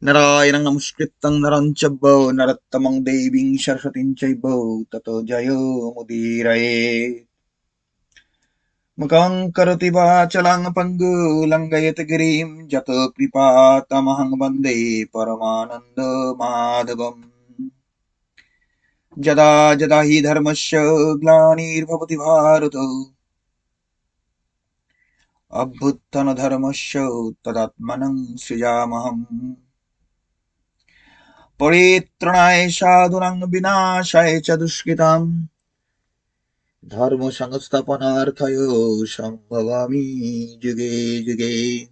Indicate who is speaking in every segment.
Speaker 1: नारायणं नमस्कृतं नरं चैव नरोत्तमं देवीं सरस्वतीं चैव ततो जयो मुदीरयेत्। मुखं करोति वाचालं पङ्गुलङ्घयति गिरिं जतकृपातमहं वन्दे परमानन्दमाधवम्। यदा यदा हि धर्मस्य ग्लानिर्भवति भारत अभ्युत्थानधर्मस्य तदात्मानं सृजाम्यहम्। परित्राणाय साधूनां विनाशाय च दुष्कृतां धर्म संस्थापनार्थाय सम्भवामि যুগে যুগে।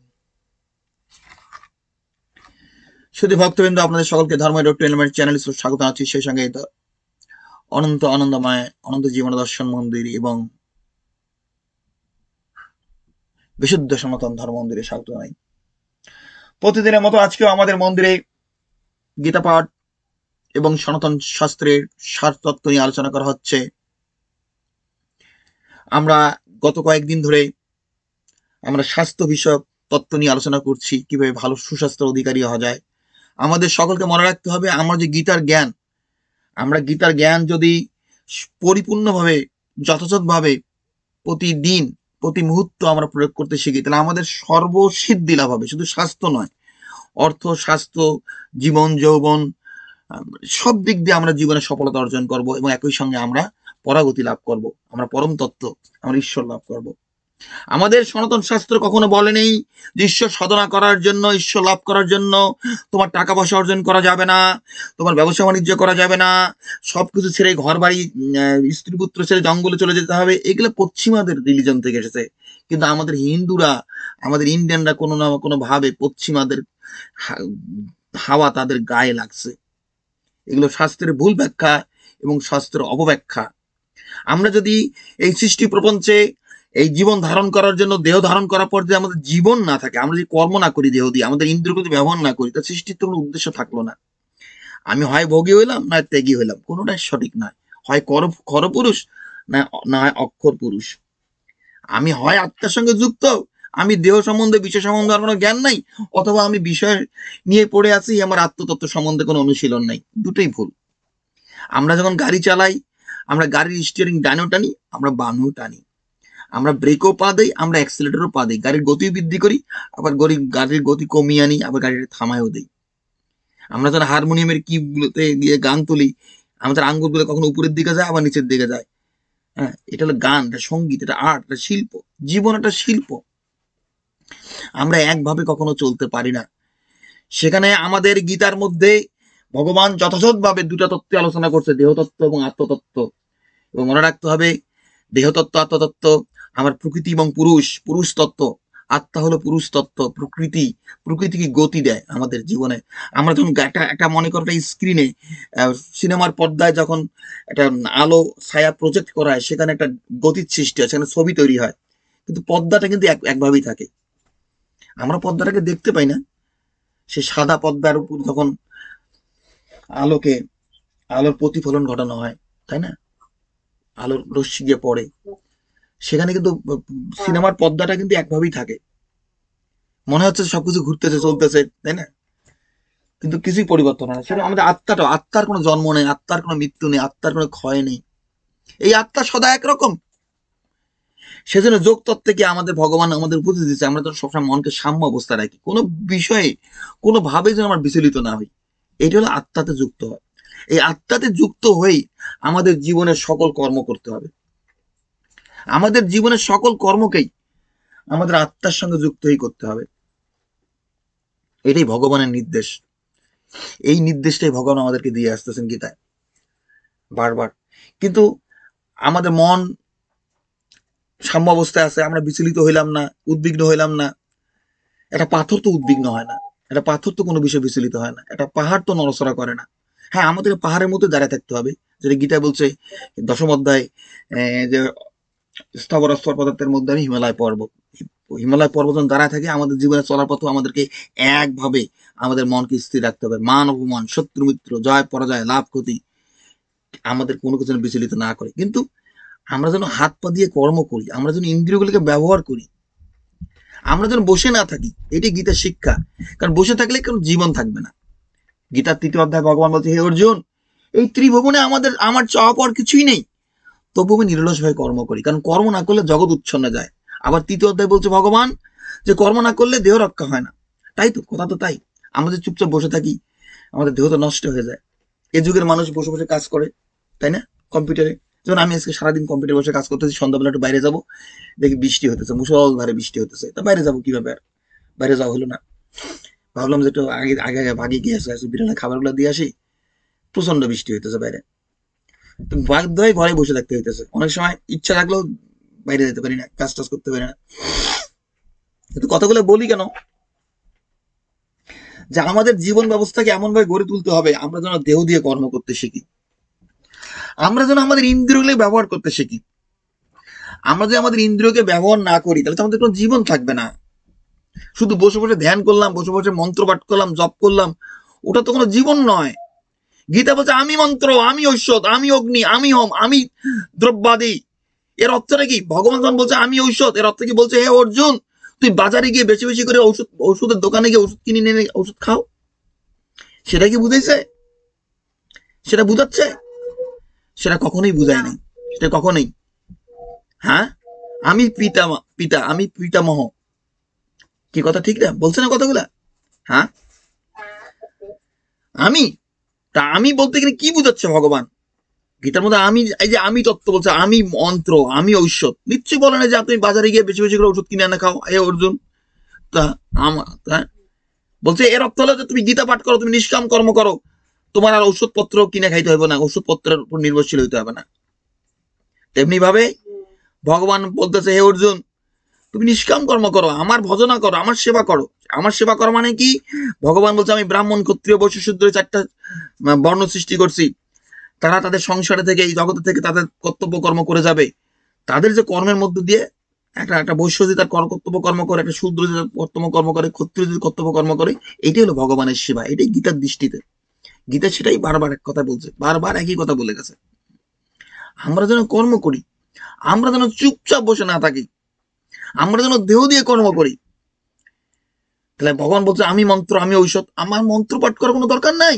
Speaker 1: শুধু ভক্তবৃন্দ, আপনাদের সকলকে ধর্ম ডট এলিমেন্ট চ্যানেলে স্বাগত জানাচ্ছি। সেই সঙ্গে অনন্ত আনন্দময় অনন্ত জীবন দর্শন মন্দির এবং বিশুদ্ধ সনাতন ধর্ম মন্দিরে স্বাগত জানাই। প্রতিদিনের মতো আজকেও আমাদের মন্দিরে গীতা পাঠ এবং সনাতন শাস্ত্রের সার তত্ত্ব নিয়ে আলোচনা করা হচ্ছে। আমরা গত কয়েকদিন ধরে আমরা স্বাস্থ্য বিষয়ক তত্ত্ব নিয়ে আলোচনা করছি, কিভাবে ভালো সুস্বাস্থ্যের অধিকারী হওয়া যায়। আমাদের সকলকে মনে রাখতে হবে, আমরা যে গীতার জ্ঞান যদি পরিপূর্ণভাবে যথাযথভাবে প্রতিদিন প্রতি মুহূর্ত আমরা প্রয়োগ করতে শিখি, তাহলে আমাদের সর্বসিদ্ধি লাভ হবে। শুধু স্বাস্থ্য নয়, অর্থ, স্বাস্থ্য, জীবন, যৌবন, সব দিক দিয়ে আমরা জীবনে সফলতা অর্জন করব এবং একই সঙ্গে আমরা পরাগতি লাভ করব, আমরা পরম তত্ত্ব, আমরা ঈশ্বর লাভ করব। আমাদের সনাতন শাস্ত্র কখনো বলে নেই যে ঈশ্বর সাধনা করার জন্য, ঈশ্বর লাভ করার জন্য তোমার টাকা পয়সা অর্জন করা যাবে না, তোমার ব্যবসা বাণিজ্য করা যাবে না, সবকিছু ছেড়ে ঘর বাড়ি স্ত্রী পুত্র ছেড়ে জঙ্গলে চলে যেতে হবে। এগুলো পশ্চিমাদের রিলিজন থেকে এসেছে। কিন্তু আমাদের হিন্দুরা, আমাদের ইন্ডিয়ানরা কোনো না কোনো ভাবে পশ্চিমাদের হাওয়া তাদের গায়ে লাগছে। এগুলো শাস্ত্রের ভুল ব্যাখ্যা এবং শাস্ত্রের অপব্যাখ্যা। আমরা যদি এই সৃষ্টি প্রপঞ্চে এই জীবন ধারণ করার জন্য, দেহ ধারণ করার পর যদি আমাদের জীবন না থাকে, আমরা যদি কর্ম না করি, দেহ দিয়ে আমাদের ইন্দ্রিয়গুলো ব্যবহার না করি, তা সৃষ্টির তো কোনো উদ্দেশ্য থাকলো না। আমি হয় ভোগী হইলাম, না ত্যাগী হইলাম, কোনোটাই সঠিক নয়। হয় খর পুরুষ, না হয় অক্ষর পুরুষ। আমি হয় আত্মার সঙ্গে যুক্ত, আমি দেহ সম্বন্ধে, বিষয় সম্বন্ধে আর কোনো জ্ঞান নাই, অথবা আমি বিষয় নিয়ে পড়ে আছি, আমার আত্মতত্ত্ব সম্বন্ধে কোনো অনুশীলন নাই। দুটোই ভুল। আমরা যখন গাড়ি চালাই, আমরা গাড়ির স্টিয়ারিং ডানেও টানি, আমরা বামেও টানি। আমরা ব্রেকও পা দেই, আমরা অ্যাক্সিলেটরও পা দিই, গাড়ির গতিও বৃদ্ধি করি, আবার গাড়ির গতি কমিয়ে আনি, আবার গাড়িটা থামায়ও দেই। আমরা যারা হারমোনিয়ামের কিগুলোতে গিয়ে গান তুলি, আমাদের আঙ্গুলগুলো কখনো উপরের দিকে যায়, আবার নিচের দিকে যায়। হ্যাঁ, এটা হলো গান, এটা সঙ্গীত, এটা আর্ট, এটা শিল্প। জীবন একটা শিল্প। আমরা একভাবে কখনো চলতে পারি না। সেখানে আমাদের গীতার মধ্যে ভগবান যথাযথভাবে দুটা তত্ত্ব আলোচনা করছে, দেহতত্ত্ব এবং আত্মতত্ত্ব। এবং মনে রাখতে হবে, দেহতত্ত্ব, আত্মতত্ত্ব আমার প্রকৃতি এবং পুরুষ তত্ত্ব। আত্মা হলো পুরুষ তত্ত্ব। প্রকৃতি কি গতি দেয় আমাদের জীবনে। আমরা যখন একটা মনে করো একটা স্ক্রিনে, সিনেমার পর্দায় যখন একটা আলো ছায়া প্রজেক্ট করা হয়, সেখানে একটা গতির সৃষ্টি হয়, সেখানে ছবি তৈরি হয়। কিন্তু পর্দাটা কিন্তু একভাবেই থাকে। আমরা পর্দাটাকে দেখতে পাই না। সে সাদা পর্দার উপর যখন আলোর প্রতিফলন ঘটানো হয়, তাই না, আলোর রশ্মি গিয়ে পড়ে, সেখানে কিন্তু সিনেমার পর্দাটা কিন্তু একভাবেই থাকে। মনে হচ্ছে সবকিছু ঘুরতেছে, চলতেছে, তাই না, কিন্তু কিছুই পরিবর্তন হয় না। সেটা আমাদের আত্মার কোনো জন্ম নেই, আত্মার কোনো মৃত্যু নেই, আত্মার কোনো ক্ষয় নেই। এই আত্মা সদা একরকম। সেজন্য যোগ তত্ত্বে কি আমাদের ভগবান আমাদের উপদেশ দিচ্ছে, আমরা তো সবসময় মনকে সাম্য অবস্থা রাখি, কোনো বিষয়ে কোনো ভাবে যেন আমরা বিচলিত না হই। এটা হলো আত্মাতে যুক্ত হয়। এই আত্মাতে যুক্ত হয়েই আমাদের জীবনের সকল কর্ম করতে হবে। আমাদের জীবনের সকল কর্মকেই আমাদের আত্মার সঙ্গে যুক্ত হয়ে করতে হবে। এটাই ভগবানের নির্দেশ। এই নির্দেশটাই ভগবান আমাদেরকে দিয়ে আসতেছেন গীতায় বারবার। কিন্তু আমাদের মন সাম্য অবস্থায় আছে, আমরা বিচলিত হইলাম না, উদ্বিগ্ন হইলাম না। একটা পাথর তো উদ্বিগ্ন হয় না, একটা পাথর তো কোনো বিষয়ে বিচলিত হয় না, একটা পাহাড় তো নড়াচড়া করে না। হ্যাঁ, আমাদের পাহাড়ের মধ্যে দাঁড়ায় থাকতে হবে, যেটা গীতা বলছে দশম অধ্যায়, যে স্থাবর স্তর পদার্থের মধ্যে আমি হিমালয় পর্বত যখন দাঁড়ায় থাকে, আমাদের জীবনে চলার পথে আমাদেরকে একভাবে আমাদের মনকে স্থির রাখতে হবে। মান অপমান, শত্রু মিত্র, জয় পরাজয়, লাভ ক্ষতি আমাদের কোনো কিছু বিচলিত না করে। কিন্তু আমরা যেন হাত পা দিয়ে কর্ম করি, আমরা যেন ইন্দ্রিয়গুলিকে ব্যবহার করি, আমরা যেন বসে না থাকি। এটাই গীতার শিক্ষা। কারণ বসে থাকলে কোনো জীবন থাকবে না। গীতার 3য় অধ্যায় ভগবান বলছে, হে অর্জুন, এই ত্রিভুবনে আমার চাওয়া পাওয়ার কিছুই নেই, তবু আমি নিরলস ভাবে কর্ম করি, কারণ কর্ম না করলে জগৎ উচ্ছন্নে যায়। আবার 3য় অধ্যায় বলছে ভগবান যে কর্ম না করলে দেহ রক্ষা হয় না। তাই তো, কথা তো তাই। আমরা যে চুপচাপ বসে থাকি, আমাদের দেহ তো নষ্ট হয়ে যায়। এ যুগের মানুষ বসে বসে কাজ করে, তাই না, কম্পিউটারে। যেমন আমি আজকে সারাদিন কম্পিউটারে বসে কাজ করতেছি, সন্ধ্যাবেলা একটু বাইরে যাবো, দেখি বৃষ্টি হতেছে, মুষলধারে বৃষ্টি হতেছে, তা বাইরে যাবো কিভাবে? আর বাইরে যাওয়া হলো না। ভাবলাম যে একটু আগে আগে আগে ভাগে গিয়ে আসে বিড়ালের খাবারগুলো দিয়ে আসি, প্রচন্ড বৃষ্টি হইতেছে বাইরে, তো বাধ্য হয়ে ঘরে বসে থাকতে হইতেছে। অনেক সময় ইচ্ছা থাকলেও বাইরে যেতে পারি না, কাজ টাজ করতে পারি না। কিন্তু কথাগুলো বলি কেন, যে আমাদের জীবন ব্যবস্থাকে এমন ভাবে গড়ে তুলতে হবে আমরা যেন দেহ দিয়ে কর্ম করতে শিখি, আমরা যেন আমাদের ইন্দ্রিয়গুলো ব্যবহার করতে শিখি। আমরা যদি আমাদের ইন্দ্রিয়কে ব্যবহার না করি, তাহলে তো আমাদের কোনো জীবন থাকবে না। শুধু বসে বসে ধ্যান করলাম, বসে বসে মন্ত্র পাঠ করলাম, জপ করলাম, ওটা তো কোনো জীবন নয়। গীতা বলছে আমি মন্ত্র, আমি ঔষধ, আমি অগ্নি, আমি হোম, আমি দ্রব্যাদি। এর অর্থটা কি? ভগবান যখন বলছে আমি ঔষধ, এর অর্থ কি? বলছে হে অর্জুন, তুই বাজারে গিয়ে বেশি বেশি করে ওষুধের দোকানে গিয়ে ওষুধ কিনে নিয়ে ওষুধ খাও। সেটা কি বুঝাইছে? সেটা বুঝাচ্ছে? সেটা কখনোই বুঝায় নাই, সেটা কখনোই। হ্যাঁ, আমি পিতা, আমি পিতামহ, কি কথা ঠিক না? বলছে না কথাগুলা? হ্যাঁ, আমি, তা আমি বলতে গেলে কি বুঝাচ্ছে ভগবান গীতার মধ্যে? আমি, এই যে আমি তত্ত্ব বলছে, আমি মন্ত্র, আমি ঔষধ, নিশ্চয়ই বলে না যে আপনি বাজারে গিয়ে বেশি বেশি করে ওষুধ কিনে এনে খাও। এ অর্জুন, তা আমার বলছে এর অর্থ হলো যে তুমি গীতা পাঠ করো, তুমি নিষ্কাম কর্ম করো, তোমার আর ওষুধপত্র কিনে খাইতে হবে না, ওষুধপত্রের উপর নির্ভরশীল হইতে হবে না। তেমনি ভাবে ভগবান বলতেছে হে অর্জুন, তুমি নিষ্কাম কর্ম করো, আমার ভজনা করো, আমার সেবা করো। আমার সেবা করো মানে কি? ভগবান বলছে আমি ব্রাহ্মণ, ক্ষত্রিয়, বৈশ্য, শূদ্র 4টা বর্ণ সৃষ্টি করছি, তারা তাদের সংসারে থেকে, এই জগতে থেকে তাদের কর্তব্য কর্ম করে যাবে। তাদের যে কর্মের মধ্য দিয়ে একটা একটা বৈশ্য যদি তার কর্তব্য কর্ম করে, একটা শূদ্র যদি কর্তব্য কর্ম করে, ক্ষত্রিয় যদি কর্তব্য কর্ম করে, এটাই হলো ভগবানের সেবা। এটাই গীতার দৃষ্টিতে। গীতা সেটাই বারবার এক কথা বলছে, বারবার একই কথা বলে গেছে। আমরা যেন কর্ম করি, আমরা যেন চুপচাপ বসে না থাকি, আমরা যেন দেহ দিয়ে কর্ম করি। তাহলে ভগবান বলছে আমি মন্ত্র, আমি ঔষধ, আমার মন্ত্র পাঠ করার কোনো দরকার নাই।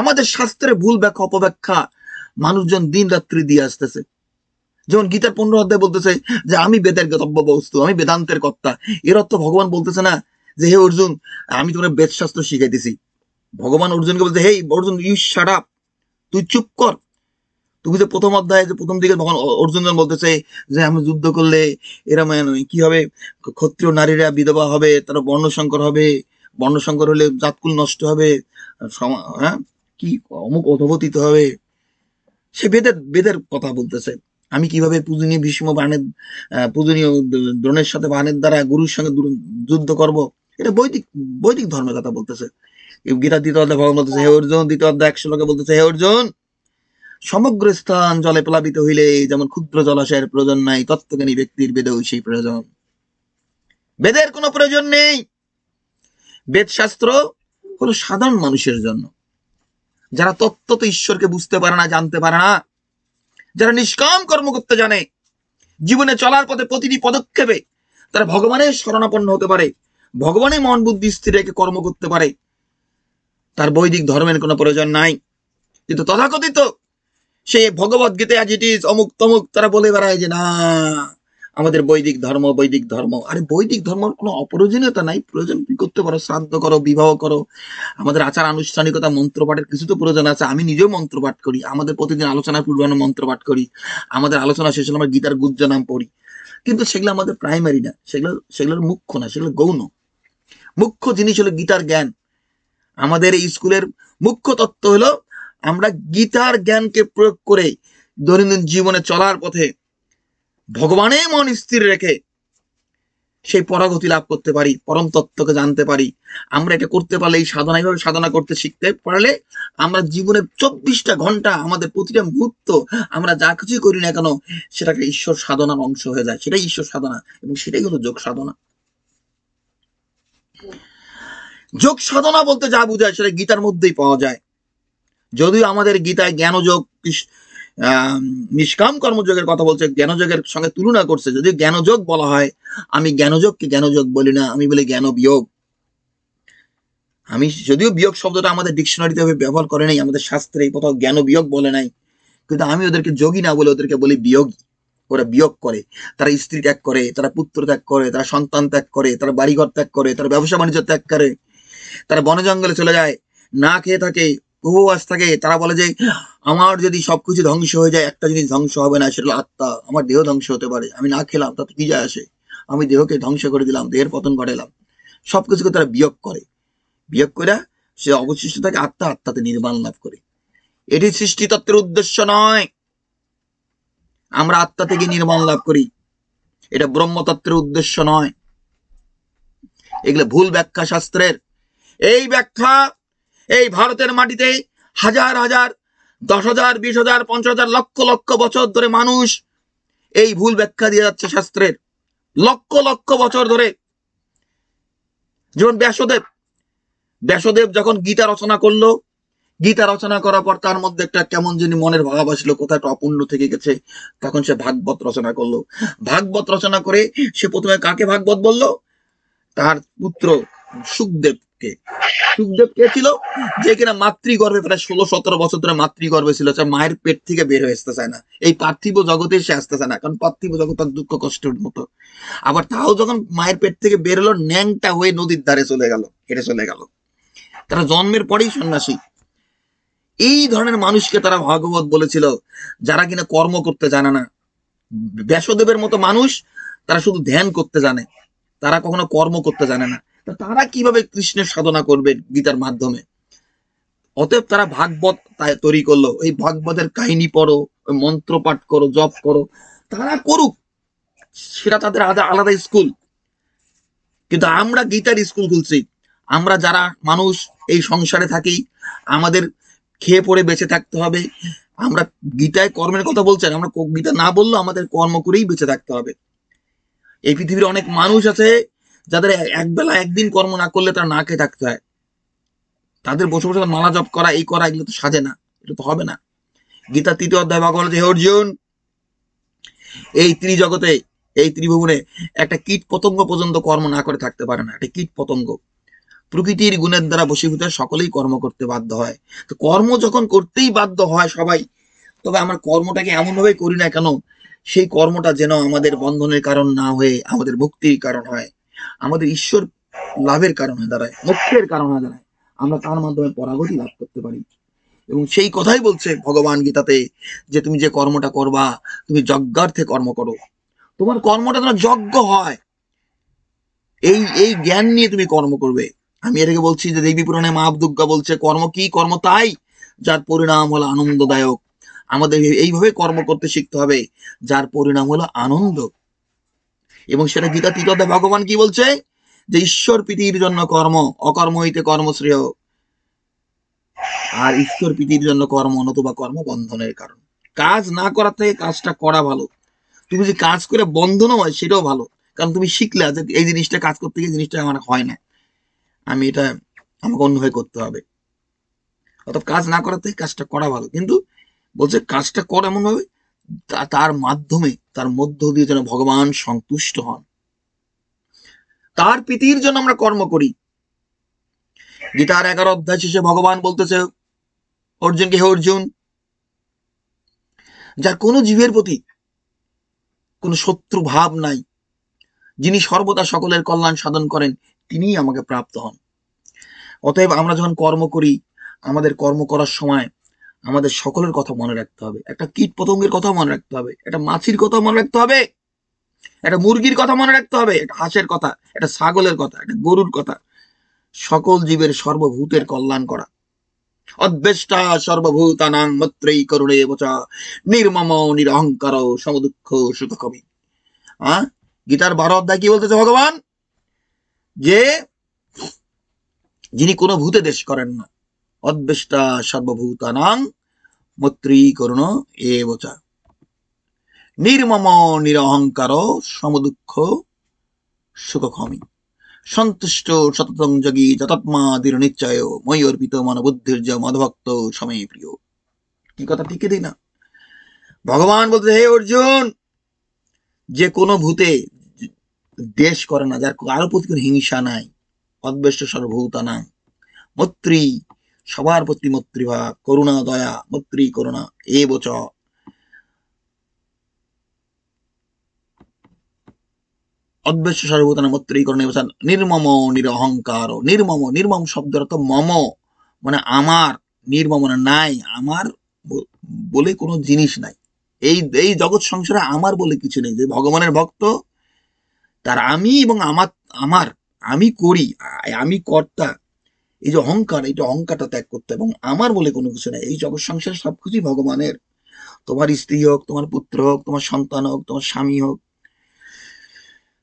Speaker 1: আমাদের শাস্ত্রে ভুল ব্যাখ্যা অপব্যাখ্যা মানুষজন দিন রাত্রি দিয়ে আসতেছে। যেমন গীতার 15 অধ্যায় বলতেছে যে আমি বেদের গতব্য বস্তু, আমি বেদান্তের কর্তা। এর অর্থ ভগবান বলতেছে না যে হে অর্জুন, আমি তোমার বেদ শাস্ত্র শিখাইতেছি। ভগবান অর্জুনকে বলতে, হে অর্জুন, ইউ শাট আপ, তুই চুপ কর। তুমি যে প্রথম অধ্যায়ে যে প্রথম দিকে ভগবান অর্জুন বলতেছে যে আমি যুদ্ধ করলে এরা কি হবে, ক্ষত্রিয় নারীরা বিধবা হবে, তারা বর্ণসংকর হবে, বর্ণসংকর হলে জাতকুল নষ্ট হবে, হ্যাঁ, কি অমুক অধপতিত হবে, সে বেদের বেদের কথা বলতেছে। আমি কিভাবে পূজনীয় ভীষ্ম বাণের, পূজনীয় দ্রোণের সাথে বাণের দ্বারা গুরুর সঙ্গে যুদ্ধ করব, এটা বৈদিক বৈদিক ধর্মের কথা বলতেছে। গীতা 2য় অধ্যায় ভগবান বলতেছে হে অর্জুন, 2য় অধ্যায় 100 শ্লোকে বলতেছে হে অর্জুন, সমগ্র স্থান জলে প্লাবিত হইলে যেমন ক্ষুদ্র জলাশয়ের প্রয়োজন নাই, তত্ত্বজ্ঞানী ব্যক্তির বেদেও সেই প্রয়োজন। বেদের কোনো প্রয়োজন নেই। বেদ শাস্ত্র হলো সাধারণ মানুষের জন্য, যারা তত্ত্বত ঈশ্বরকে বুঝতে পারে না, জানতে পারে না, যারা নিষ্কাম কর্ম করতে জানে, জীবনে চলার পথে প্রতিটি পদক্ষেপে তারা ভগবানের শরণাপন্ন হতে পারে, ভগবানের মন বুদ্ধি স্থির রেখে কর্ম করতে পারে, তার বৈদিক ধর্মের কোনো প্রয়োজন নাই। কিন্তু তথাকথিত সে Bhagavad Gita as it is, অমুক তমুক, তারা বলে বেড়ায় যে না আমাদের বৈদিক ধর্ম, বৈদিক ধর্ম। আরে বৈদিক ধর্মের কোনো অপ্রয়োজনীয়তা নাই, প্রয়োজন কি করতে পারো, শ্রাদ্ধ করো, বিবাহ করো, আমাদের আচার আনুষ্ঠানিকতা, মন্ত্রপাঠের কিছু তো প্রয়োজন আছে। আমি নিজেও মন্ত্রপাঠ করি, আমাদের প্রতিদিন আলোচনার পূর্বে মন্ত্রপাঠ করি, আমাদের আলোচনা শেষ হলে আমরা গীতার গুজ্জ নাম পড়ি। কিন্তু সেগুলো আমাদের প্রাইমারি না, সেগুলোর মুখ্য না, সেগুলো গৌণ। মুখ্য জিনিস হলো গীতার জ্ঞান। আমাদের এই স্কুলের মুখ্য তত্ত্ব হলো আমরা গীতার জ্ঞানকে প্রয়োগ করে দৈনন্দিন জীবনে চলার পথে ভগবানের মন স্থির রেখে সেই পরাগতি লাভ করতে পারি, পরম তত্ত্বকে জানতে পারি। আমরা এটা করতে পারলে, এই সাধনা, এইভাবে সাধনা করতে শিখতে পারলে আমরা জীবনের 24টা ঘন্টা, আমাদের প্রতিটা মুহূর্ত আমরা যা কিছুই করি না কেন সেটাকে ঈশ্বর সাধনার অংশ হয়ে যায়। সেটাই ঈশ্বর সাধনা, এবং সেটাই হলো যোগ সাধনা। যোগ সাধনা বলতে যা বোঝায় সেটা গীতার মধ্যেই পাওয়া যায়। যদিও আমাদের গীতায় জ্ঞানযোগ, নিষ্কাম কর্মযোগের কথা বলছে, জ্ঞানযোগের সঙ্গে তুলনা করছে। যদি জ্ঞানযোগ বলা হয়, আমি জ্ঞানযোগকে জ্ঞানযোগ বলি না, আমি বলি জ্ঞান বিয়োগ। আমি যদিও বিয়োগ শব্দটা আমাদের ডিকশনারিতে ব্যবহার করে নাই, আমাদের শাস্ত্রে কোথাও জ্ঞান বিয়োগ বলে নাই, কিন্তু আমি ওদেরকে যোগী না বলে ওদেরকে বলি বিয়োগী। ওরা বিয়োগ করে, তারা স্ত্রী ত্যাগ করে, তারা পুত্র ত্যাগ করে, তারা সন্তান ত্যাগ করে, তারা বাড়িঘর ত্যাগ করে, তারা ব্যবসা বাণিজ্য ত্যাগ করে, তারা বনে জঙ্গলে চলে যায়, না খেয়ে থাকে, উপবাস থাকে। তারা বলে যে আমার যদি সবকিছু ধ্বংস হয়ে যায়, একটা জিনিস ধ্বংস হবে না, সেটা আত্মা। আমার দেহ ধ্বংস হতে পারে, আমি না খেলাম তাতে কি যায় আসে, আমি দেহকে ধ্বংস করে দিলাম, দেহের পতন ঘটালাম। সবকিছুকে তারা বিয়োগ করে, বিয়োগ করে সে অবশিষ্ট থাকে আত্মা, আত্মাতে নির্বাণ লাভ করে। এটি সৃষ্টিতত্ত্বের উদ্দেশ্য নয়, আমরা আত্মা থেকে নির্মাণ লাভ করি, এটা ব্রহ্মতত্ত্বের উদ্দেশ্য নয়। এগুলো ভুল ব্যাখ্যা শাস্ত্রের। এই ব্যাখ্যা এই ভারতের মাটিতে হাজার হাজার, 10,000, 20,000, 50,000, লক্ষ লক্ষ বছর ধরে মানুষ এই ভুল ব্যাখ্যা দিয়ে যাচ্ছে শাস্ত্রের, লক্ষ লক্ষ বছর ধরে। যেমন ব্যাসদেব যখন গীতা রচনা করলো, গীতা রচনা করার পর তার মধ্যে একটা কেমন জানি মনের ভাব আসলো, কোথায় একটা অপূর্ণ থেকে গেছে, তখন সে ভাগবত রচনা করলো। ভাগবত রচনা করে সে প্রথমে কাকে ভাগবত বললো? তার পুত্র সুখদেবকে। সুখদেব কে ছিল? যে কিনা মাতৃগর্ভে প্রায় 16-17 বছর ধরে মাতৃগর্ভে ছিল, মায়ের পেট থেকে বের হয়ে আসতে চায় না, এই পার্থিব জগতে সে আসতে চায় না, কারণ পার্থিব জগৎ তার দুঃখ কষ্টের মতো। আবার তাও যখন মায়ের পেট থেকে বের হলো, ন্যাংটা হয়ে নদীর ধারে চলে গেল, হেঁটে চলে গেল। তারা জন্মের পরেই সন্ন্যাসী। এই ধরনের মানুষকে তারা ভাগবত বলেছিল, যারা কিনা কর্ম করতে জানে না। ব্যাসদেবের মতো মানুষ, তারা শুধু ধ্যান করতে জানে, তারা কখনো কর্ম করতে জানে না। তারা কিভাবে কৃষ্ণের সাধনা করবে গীতার মাধ্যমে? অতএব তারা ভাগবত তৈরি করলো। এই ভাগবতের কাহিনী পড়ো, ওই মন্ত্র পাঠ করো, জপ করো, তারা করুক, সেটা তাদের আলাদা স্কুল। কিন্তু আমরা গীতার স্কুল খুলছি। আমরা যারা মানুষ এই সংসারে থাকি, আমাদের খেয়ে পড়ে বেঁচে থাকতে হবে। আমরা গীতায় কর্মের কথা বলছেন, আমরা গীতা না বললেও আমাদের কর্ম করেই বেঁচে থাকতে হবে। এই পৃথিবীর অনেক মানুষ আছে যাদের একবেলা একদিন কর্ম না করলে তারা না খেয়ে থাকতে হয়। তাদের বসে বসে মালা জপ করা, এই করা, এগুলো তো সাজে না, এটা তো হবে না। গীতা 3য় অধ্যায় ভগবান বলছে, হে অর্জুন, এই ত্রিজগতে, এই ত্রিভুবনে একটা কীট পতঙ্গ পর্যন্ত কর্ম না করে থাকতে পারে না। একটা কীট পতঙ্গ প্রকৃতির গুণের দ্বারা বশীভূত, সকলেই কর্ম করতে বাধ্য হয়। তো কর্ম যখন করতেই বাধ্য হয় সবাই, তবে আমরা কর্মটাকে এমন ভাবে করি না কেন, সেই কর্মটা যেন আমাদের বন্ধনের কারণ না হয়ে আমাদের মুক্তির কারণ হয়, আমাদের ঈশ্বর লাভের কারণ হয়ে দাঁড়ায়, মোক্ষের কারণ হয়ে দাঁড়ায়, আমরা তার মাধ্যমে পরাগতি লাভ করতে পারি। এবং সেই কথাই বলছে ভগবান গীতাতে, যে তুমি যে কর্মটা করবা, তুমি যজ্ঞার্থে কর্ম করো, তোমার কর্মটা যেন যজ্ঞ হয়, এই এই জ্ঞান নিয়ে তুমি কর্ম করবে। আমি এটাকে বলছি যে দেবী পুরাণে মা দুর্গা বলছে, কর্ম কি? কর্ম তাই যার পরিণাম হলো আনন্দদায়ক। আমাদের এইভাবে কর্ম করতে শিখতে হবে যার পরিণাম হলো আনন্দ। এবং সেটা গীতা 3য় অধ্যায় ভগবান কি বলছে? যে ঈশ্বর প্রীতির জন্য কর্ম, অকর্ম হইতে কর্ম শ্রেয়। আর ঈশ্বর প্রীতির জন্য কর্ম নতুবা কর্ম বন্ধনের কারণ। কাজ না করার থেকে কাজটা করা ভালো। তুমি যদি কাজ করে বন্ধনও হয় সেটাও ভালো, কারণ তুমি শিখলা যে এই জিনিসটা কাজ করতে গিয়ে জিনিসটা আমার হয় না, আমি এটা আমাকে অন্যভাবে করতে হবে। অর্থাৎ কাজ না করার থেকে কাজটা করা ভালো। কিন্তু বলছে কাজটা কর এমন ভাবে তার মাধ্যমে, তার মধ্য দিয়ে যেন ভগবান সন্তুষ্ট হন, তার প্রীতির জন্য আমরা কর্ম করি। গীতার 11 অধ্যায় শেষে ভগবান বলতেছে অর্জুনকে, হে অর্জুন, যার কোনো জীবের প্রতি কোনো শত্রু ভাব নাই, যিনি সর্বদা সকলের কল্যাণ সাধন করেন, তিনিই আমাকে প্রাপ্ত হন। অতএব আমরা যখন কর্ম করি, আমাদের কর্ম করার সময় আমাদের সকলের কথা মনে রাখতে হবে। একটা কীট পতঙ্গের কথা মনে রাখতে হবে, একটা মাছির কথা মনে রাখতে হবে, একটা মুরগির কথা মনে রাখতে হবে, একটা হাঁসের কথা, একটা ছাগলের কথা, একটা গরুর কথা। সকল জীবের সর্বভূতের কল্যাণ করা। অদ্বেষ্টা সর্বভূতানাং মৈত্রেয়ী করুণে বচা নির্মম নিরহংকার সমদুঃখ সুখকবি। গীতার 12 অধ্যায় কি বলতেছে ভগবান? যে যিনি কোনো ভূতে দেশ করেন না, অদ্বেষ্টা সর্বভূতানাং মৈত্রেয়ী করুণ এবচা নির্মম নিরহংকার সমদুঃখ সুখকমি সন্তুষ্ট সততং যোগী যতাত্মাদির নিশ্চয় মই অর্পিত মন বুদ্ধির মদভক্ত সময় প্রিয়। কি কথা ঠিক দিই না? ভগবান বলতে, হে অর্জুন, যে কোনো ভূতে দেশ করে না, যার কারো প্রতি কোনো হিংসা নাই, অদ্বেষ্ট সর্বভূতানাং মৈত্রী, সবার প্রতি মৈত্রীভাব, করুণা, দয়া, মৈত্রী, করুণা, এবচ অদ্বৈত সর্বভূতানাং মৈত্রী করুণা এবচ নির্মম নিরহংকার। নির্মম, নির্মম শব্দের অর্থ মম, মানে আমার, নির্মম মানে নাই, আমার বলে কোনো জিনিস নাই। এই এই জগৎ সংসারে আমার বলে কিছু নেই। যে ভগবানের ভক্ত তার আমি এবং আমার, আমার আমি করি, আমি কর্তা, এই যে অহংকার, এই যে অহংকারটা ত্যাগ করতে, এবং আমার বলে কোনো কিছু নেই। এই জগৎ সংসারে সবকিছুই ভগবানের। তোমার স্ত্রী হোক, তোমার পুত্র হোক, তোমার সন্তান হোক, তোমার স্বামী হোক,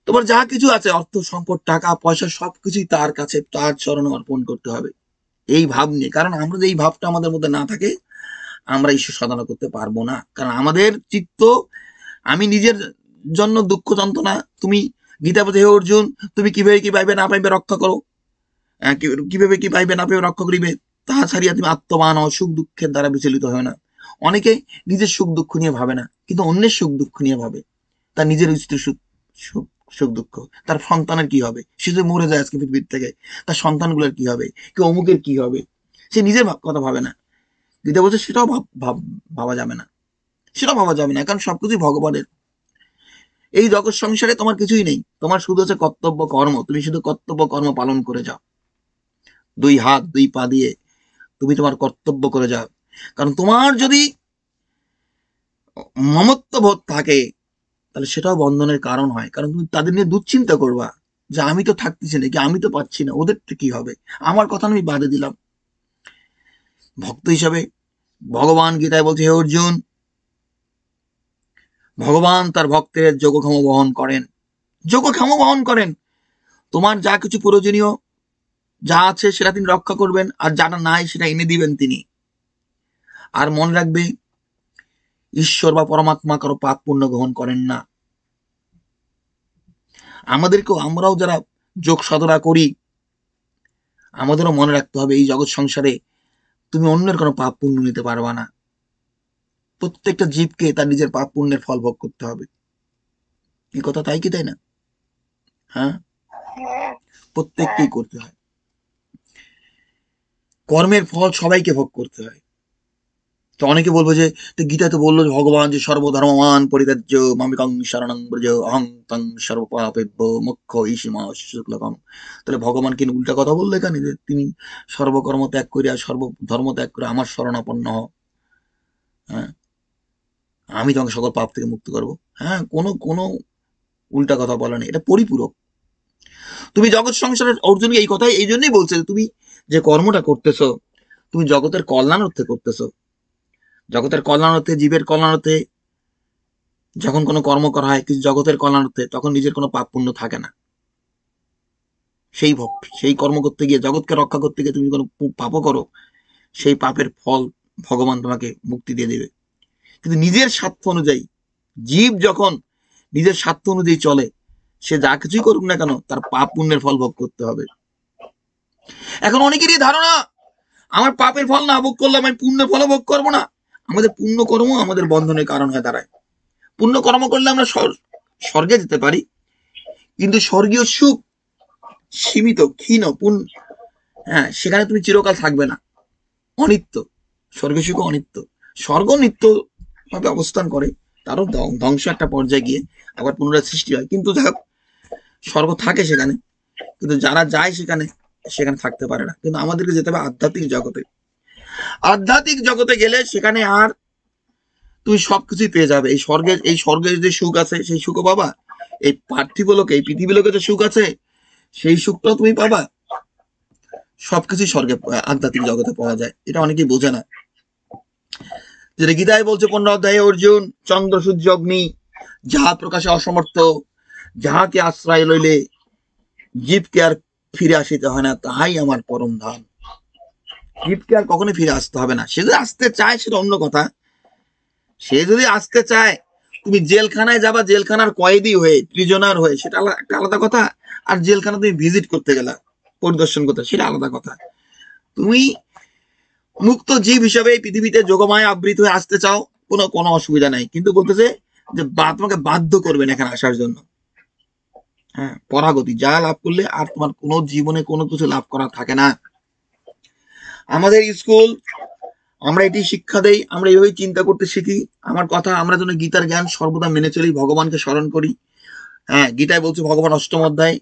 Speaker 1: তোমার যা কিছু আছে, অর্থ সম্পদ, টাকা পয়সা, সবকিছুই তার কাছে, তার চরণে অর্পণ করতে হবে, এই ভাব নিয়ে। কারণ আমরা যে এই ভাবটা আমাদের মধ্যে না থাকে, আমরা ঈশ্বর সাধনা করতে পারবো না। কারণ আমাদের চিত্ত, আমি নিজের জন্য দুঃখ যন্ত্রণা, তুমি গীতা বলছে হে অর্জুন, তুমি কিভাবে কি পাইবে না পাইবে রক্ষা করো, কিভাবে কি পাইবে না পাইবে রক্ষা করিবে, তাহা ছাড়িয়া তুমি আত্মবান হও, সুখ দুঃখের দ্বারা বিচলিত হয় না। অনেকে নিজের সুখ দুঃখ নিয়ে ভাবে না, কিন্তু অন্যের সুখ দুঃখ নিয়ে ভাবে। তার নিজের স্ত্রীর সুখ সুখ সুখ দুঃখ, তার সন্তানের কি হবে, সে যদি মরে যায় আজকে পৃথিবীর থেকে, তার সন্তানগুলোর কি হবে, কি অমুকের কি হবে, সে নিজের কথা ভাবে না। গীতা বলছে সেটাও ভাবা যাবে না, সেটাও ভাবা যাবে না, কারণ সবকিছুই ভগবানের। এই জগৎ সংসারে তোমার কিছুই নেই, তোমার শুধু হচ্ছে কর্তব্য কর্ম, তুমি শুধু কর্তব্য কর্ম পালন করে যাও, দুই হাত দুই পা দিয়ে তুমি তোমার কর্তব্য করে যাও। কারণ তোমার যদি মমত্ব বোধ থাকে, তাহলে সেটাও বন্ধনের কারণ হয়। কারণ তুমি তাদের নিয়ে দুশ্চিন্তা করবা, যে আমি তো থাকতেছি নাকি, আমি তো পাচ্ছি না, ওদের তো কি হবে, আমার কথা আমি বাদে দিলাম। ভক্ত হিসাবে ভগবান গীতায় বলছে হে অর্জুন, ভগবান তার ভক্তের যোগক্ষম বহন করেন, যোগক্ষম বহন করেন। তোমার যা কিছু প্রয়োজনীয় যা আছে সেটা তিনি রক্ষা করবেন, আর যাটা নাই সেটা এনে দিবেন তিনি। আর মনে রাখবে, ঈশ্বর বা পরমাত্মা কারো পাপ পুণ্য গ্রহণ করেন না। আমাদেরকেও, আমরাও যারা যোগ সাধনা করি, আমাদেরও মনে রাখতে হবে, এই জগৎ সংসারে তুমি অন্যের কোনো পাপ পুণ্য নিতে পারবা না। প্রত্যেকটা জীবকে তার নিজের পাপ পুণ্যের ফল ভোগ করতে হবে। এই কথা তাই কি তাই না? হ্যাঁ, প্রত্যেককেই করতে হয়। কর্মের ফল সবাইকে ভোগ করতে হয়। তো অনেকে বলবো যে গীতাতে বললো ভগবান যে সর্বধর্মমান পরিত্যাজ্য মামিকং শরণং ব্রজ অহং তং সর্বপাপেভ্য মোক্ষ ঈশিমা শুক্লকম। তাহলে ভগবান কিন্তু উল্টা কথা বললো এখানে, যে তিনি সর্বকর্ম ত্যাগ করিয়া সর্বধর্ম ত্যাগ করে আমার শরণাপন্ন হ, হ্যাঁ, আমি তোমাকে সকল পাপ থেকে মুক্ত করবো। হ্যাঁ, কোনো কোনো উল্টা কথা বলে নেই, এটা পরিপূরক। তুমি জগৎ সংসারের অর্জুনকে এই কথাই এই জন্যই বলছে, তুমি যে কর্মটা করতেছো, তুমি জগতের কল্যাণার্থে করতেছো। জগতের কল্যাণার্থে, জীবের কল্যাণার্থে যখন কোনো কর্ম করা হয় কিছু জগতের কল্যাণার্থে, তখন নিজের কোনো পাপ পুণ্য থাকে না। সেই কর্ম করতে গিয়ে, জগৎকে রক্ষা করতে গিয়ে তুমি কোনো পাপও করো, সেই পাপের ফল ভগবান তোমাকে মুক্তি দিয়ে দেবে। কিন্তু নিজের স্বার্থ অনুযায়ী, জীব যখন নিজের স্বার্থ অনুযায়ী চলে, সে যা কিছুই করুক না কেন, তার পাপ পুণ্যের ফল ভোগ করতে হবে। এখন অনেকেরই ধারণা, আমার পাপের ফল না ভোগ করলে আমি পুণ্যের ফল ভোগ করবো না। আমাদের পুণ্য কর্ম আমাদের বন্ধনের কারণ হয়ে দাঁড়ায়। পুণ্য কর্ম করলে আমরা স্বর্গে যেতে পারি, কিন্তু স্বর্গীয় সুখ সীমিত, ক্ষীণ, হ্যাঁ, সেখানে তুমি চিরকাল থাকবে না, অনিত্য। স্বর্গীয় সুখ অনিত্য, স্বর্গ নিত্য ভাবে অবস্থান করে, তারও ধ্বংস একটা পর্যায়ে গিয়ে আবার পুনরায় সৃষ্টি হয়। কিন্তু যাক, স্বর্গ থাকে সেখানে, কিন্তু যারা যায় সেখানে, সেখানে থাকতে পারে না। কিন্তু আমাদেরকে যেতে হবে আধ্যাত্মিক জগতে। আধ্যাত্মিক জগতে গেলে সেখানে আর তুমি সবকিছুই পেয়ে যাবে। এই স্বর্গের যে সুখ আছে সেই সুখও পাবা, এই পার্থিব লোকে, এই পৃথিবী লোকে যে সুখ আছে সেই সুখটাও তুমি পাবা। সবকিছুই স্বর্গে, আধ্যাত্মিক জগতে পাওয়া যায়, এটা অনেকেই বোঝে না। যেটা গীতায় বলছে 15 অধ্যায়ে, অর্জুন, চন্দ্র সূর্য অগ্নি যাহা প্রকাশে অসমর্থ, যাহাকে আশ্রয় লইলে জীবকে আর ফিরে আসিতে হয় না, তাহাই আমার পরম ধাম। জীবকে আর কখনোই ফিরে আসতে হবে না। সে যদি আসতে চায় সেটা অন্য কথা, সে যদি আসতে চায়, তুমি জেলখানায় যাবা, জেলখানার কয়েদি হয়ে, প্রিজনার হয়ে, সেটা একটা আলাদা কথা। আর জেলখানা তুমি ভিজিট করতে গেলা, পরিদর্শন করতে, সেটা আলাদা কথা। তুমি মুক্ত জীব হিসাবে এই পৃথিবীতে যোগমায় আবৃত হয়ে আসতে চাও, কোনো কোনো অসুবিধা নাই। কিন্তু বলতেছে যে তোমাকে বাধ্য করবেন এখানে আসার জন্য। হ্যাঁ, পরাগতি, যা লাভ করলে আর তোমার কোনো জীবনে কোনো কিছু লাভ করা থাকে না। আমাদের স্কুল, আমরা এটি শিক্ষা দেই, আমরা এইভাবেই চিন্তা করতে শিখি। আমার কথা, আমরা যেন গীতার জ্ঞান সর্বদা মেনে চলি, ভগবানকে স্মরণ করি। হ্যাঁ, গীতায় বলছে ভগবান অষ্টম অধ্যায়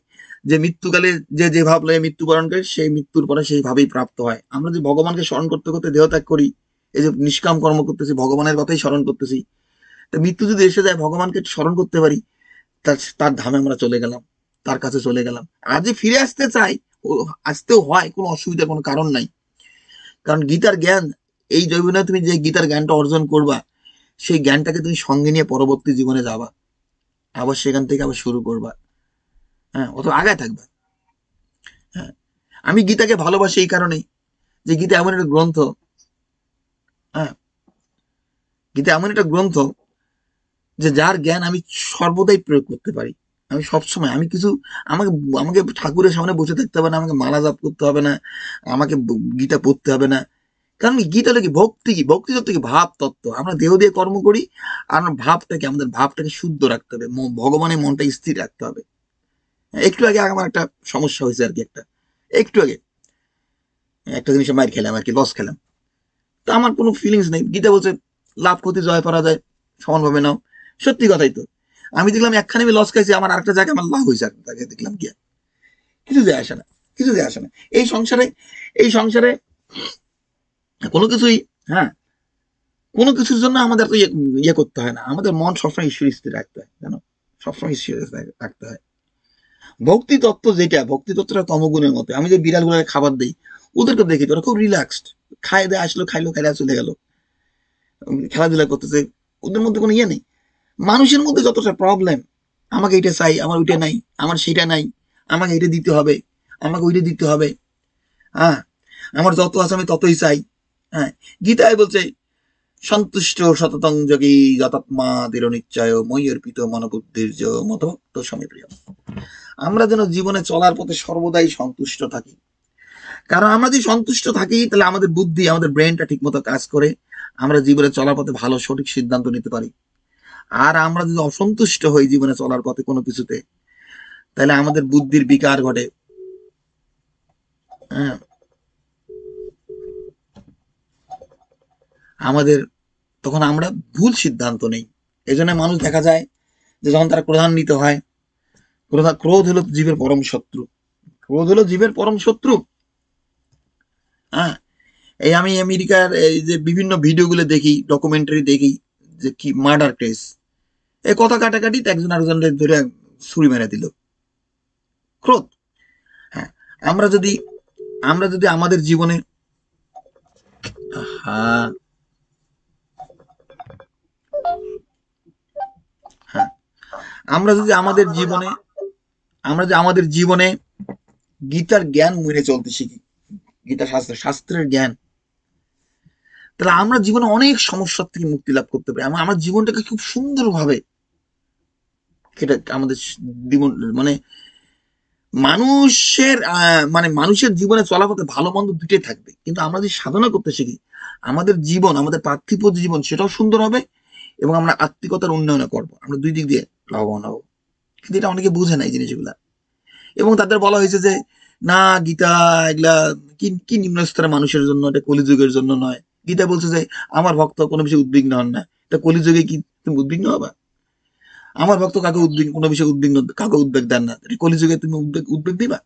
Speaker 1: যে মৃত্যুকালে যে যে ভাব লয়ে মৃত্যুবরণ করে সেই মৃত্যুর পরে সেই ভাবেই প্রাপ্ত হয়। আমরা যে ভগবানকে স্মরণ করতে করতে দেহ ত্যাগ করি, এই যে নিষ্কাম কর্ম করতেছি, ভগবানের কথাই স্মরণ করতেছি, তো মৃত্যু যদি এসে যায় ভগবানকে স্মরণ করতে পারি, তার তার ধামে আমরা চলে গেলাম, তার কাছে চলে গেলাম। আর যে ফিরে আসতে চাই, আসতেও হয়, কোনো অসুবিধার কোনো কারণ নাই। কারণ গীতার জ্ঞান, এই জীবনে তুমি যে গীতার জ্ঞানটা অর্জন করবা, সেই জ্ঞানটাকে তুমি সঙ্গে নিয়ে পরবর্তী জীবনে যাবা, আবার সেখান থেকে আবার শুরু করবা। হ্যাঁ, অত আগায় থাকবা। হ্যাঁ, আমি গীতাকে ভালোবাসি এই কারণেই যে গীতা এমন একটা গ্রন্থ। হ্যাঁ, গীতা এমন একটা গ্রন্থ যে যার জ্ঞান আমি সর্বদাই প্রয়োগ করতে পারি। আমি সবসময়, আমি কিছু, আমাকে আমাকে ঠাকুরের সামনে বসে থাকতে হবে না, আমাকে মালা জাপ করতে হবে না, আমাকে গীতা পড়তে হবে না। কারণ গীতা হলো কি ভক্তি, কি ভক্তি তত্ত্ব, কি ভাব তত্ত্ব। আমরা দেহ দিয়ে কর্ম করি, আর আমরা ভাবটাকে, আমাদের ভাবটাকে শুদ্ধ রাখতে হবে, ভগবানের মনটা স্থির রাখতে হবে। একটু আগে আমার একটা সমস্যা হয়েছে আর কি, একটু আগে একটা জিনিসে মার খেলাম আর কি, লস খেলাম। তো আমার কোনো ফিলিংস নেই। গীতা বলছে লাভ ক্ষতি জয় পরাজয় সমানভাবে নাও। সত্যি কথাই তো। আমি দেখলাম একখানে আমি লস খাইছি, আমার আরেকটা জায়গায় আমার লাভ হয়েছে, আরেকটা জায়গায় দেখলাম গিয়া কিছু যায় আসে না, কিছু যায় আসে না। এই সংসারে, এই সংসারে কোনো কিছুই, হ্যাঁ, কোনো কিছুর জন্য আমাদের তো ইয়ে করতে হয় না। আমাদের মন সবসময় ঈশ্বর স্থির রাখতে হয়, জানো, সবসময় ঈশ্বর রাখতে হয়। ভক্তি তত্ত্ব যেটা, ভক্তি তত্ত্বটা তমগুণের মতো। আমি যে বিড়ালগুলোকে খাবার দিই, ওদেরকে দেখি ওরা খুব রিল্যাক্সড, খাই দেয়, আসলো খাইলো, খাইলে চলে গেল, খেলাধুলা করতেছে, ওদের মধ্যে কোনো ইয়ে নেই। মানুষের মধ্যে যতটা প্রবলেম, আমাকে এটা চাই, আমার ওইটা নাই, আমার সেটা নাই, আমাকে এটা দিতে হবে, আমাকে ওইটা দিতে হবে। হ্যাঁ, আমার যত আছে আমি ততই চাই। হ্যাঁ, গীতায় বলছে সন্তুষ্ট সততং যোগী যতাত্মা দৃঢ় নিশ্চয় মই অর্পিত মনোবুদ্ধির মতভক্ত স্বামী প্রিয়। আমরা যেন জীবনে চলার পথে সর্বদাই সন্তুষ্ট থাকি। কারণ আমরা যদি সন্তুষ্ট থাকি, তাহলে আমাদের বুদ্ধি, আমাদের ব্রেনটা ঠিক মতো কাজ করে, আমরা জীবনে চলার পথে ভালো সঠিক সিদ্ধান্ত নিতে পারি। আর আমরা যদি অসন্তুষ্ট হই জীবনে চলার পথে কোনো কিছুতে, তাহলে আমাদের বুদ্ধির বিকার ঘটে। হ্যাঁ, আমাদের তখন আমরা ভুল সিদ্ধান্ত নেই। এই জন্য মানুষ দেখা যায় যে যখন তারা ক্রোধান্বিত হয়, ক্রোধ হলো জীবের পরম শত্রু, ক্রোধ হলো জীবের পরম শত্রু। হ্যাঁ, এই আমি আমেরিকার এই যে বিভিন্ন ভিডিওগুলো দেখি, ডকুমেন্টারি দেখি, যে কি মার্ডার কেস, এই কথা কাটাকাটি একজন আরেকজনের ধরে ছুরি মেরে দিল, ক্রোধ। হ্যাঁ, আমরা যদি, আমরা যদি আমাদের জীবনে, হ্যাঁ, হ্যাঁ, আমরা যদি আমাদের জীবনে, আমরা যে আমাদের জীবনে গীতার জ্ঞান মেনে চলতে শিখি, গীতা শাস্ত্র, শাস্ত্রের জ্ঞান, তাহলে আমরা জীবনে অনেক সমস্যার থেকে মুক্তি লাভ করতে পারি। আমরা আমার জীবনটাকে খুব সুন্দরভাবে, সেটা আমাদের জীবন মানে মানুষের মানে মানুষের জীবনে চলাপথে ভালো মন্দ দুটোই থাকবে, কিন্তু আমরা যদি সাধনা করতে শিখি, আমাদের জীবন, আমাদের পার্থিব জীবন সেটাও সুন্দর হবে, এবং আমরা আত্মিকতার উন্নয়ন করবো, আমরা দুই দিক দিয়ে লাভবান হবো। কিন্তু এটা অনেকে বুঝে না এই জিনিসগুলা। এবং তাদের বলা হয়েছে যে না, গীতা এগুলা কি কি নিম্ন স্তরের মানুষের জন্য, এটা কলিযুগের জন্য নয়। গীতা বলছে যে আমার ভক্ত কোনো বিষয়ে উদ্বিগ্ন হন না। এটা কলিযুগে কি তুমি উদ্বিগ্ন হবা? আমার ভক্ত কাকে উদ্বিগ্ন, কোনো বিষয়ে উদ্বিগ্ন, কাকে উদ্বেগ দেন না, এটা কলিযুগে তুমি উদ্বেগ উদ্বেগ দিবা?